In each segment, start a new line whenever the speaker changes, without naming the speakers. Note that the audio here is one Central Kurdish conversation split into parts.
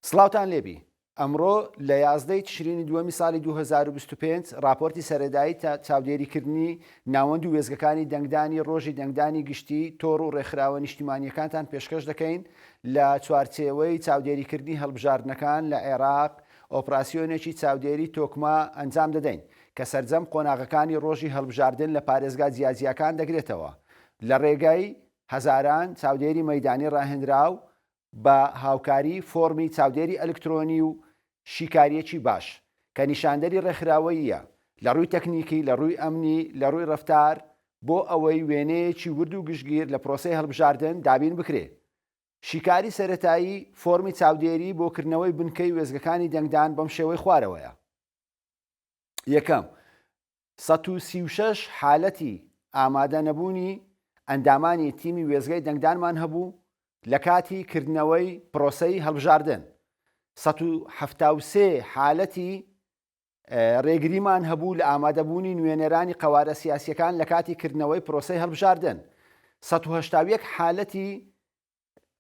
سڵاوتان لێبی ئەمڕۆ لە 11 تشرینی دووەمی ساڵی 2025 راپۆرتی سەرەدایی چاودێریکردنی ناوەند و وێزگەکانی دەنگدانی ڕۆژی دەنگدانی گشتی تۆڕ و ڕێکخراوە نیشتیمانیەکانتان پێشکەش دەکەین لە چوارچێوەی چاودێریکردنی هەڵبژاردنەکان لە عێراق ئۆپراسیۆنێکی چاودێری تۆکما ئەنجام دەدەین کە سەرجەم قۆناغەکانی ڕۆژی هەڵبژاردن لە پارێزگا جیاجیەکان دەگرێتەوە لە ڕێگای هەزاران چاودێری مەیدانی ڕاهێنراو بە هاوکاری فۆرمی چاودێری ئەلکترۆنی و شیکاریەکی باش کە نیشاندەری ڕێکخراوەیە لە ڕووی تەکنیکی لە ڕووی ئەمنی لە ڕووی ڕەفتار بۆ ئەوەی وێنەیەکی ورد و گشتگیر لە پرۆسەی هەڵبژاردن دابین بکرێ. شیکاری سەرەتایی فۆرمی چاودێری بۆکردنەوەی بنکەی وێزگەکانی دەنگدان بەم شێوەی خوارەوەیە. یەکەم 136 حالەتی ئامادە نەبوونی ئەندامانی تیمی وێزگای دەنگدانمان هەبوو لە کاتی کردنەوەی پرۆسەی هەڵبژاردن. 173 حالەتی ڕێگریمان هەبوو لە ئامادەبوونی نوێنەرانی قەوارە سیاسیەکان لە کاتی کردنەوەی پرۆسەی هەڵبژاردن. 181 حالەتی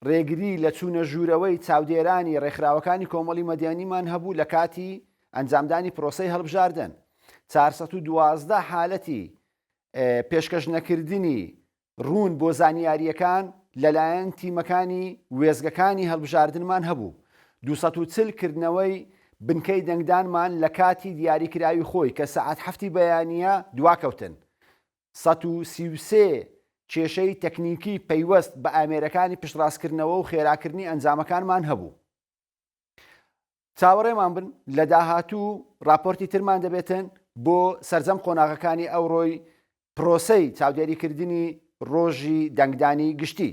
ڕێگری لە چوونە ژوورەوەی چاودێرانی ڕێکخراوەکانی کۆمەڵی مەدیانیمان هەبوو لە کاتی ئەنجامدانی پرۆسەی هەڵبژاردن. 412 حالەتی پێشکەش نەکردنی ڕوون بۆ زانیاریەکان لەلایەن تیمەکانی وێزگەکانی هەڵبژاردنمان هەبوو. 240 کردنەوەی بنکەی دەنگدانمان لە کاتی دیاریکراوی خۆی کە سەعات 7 بەیانیە دواکەوتن. 133 کێشەی تەکنیکی پەیوەست بە ئامێرەکانی پشتڕاستکردنەوە و خێراکردنی ئەنجامەکانمان هەبوو. چاوەڕێمان بن لە داهاتوو راپۆرتی ترمان دەبێتن بۆ سەرجەم قۆناغەکانی ئەوڕۆی پرۆسەی چاودێریکردنی ڕۆژی دەنگدانی گشتی.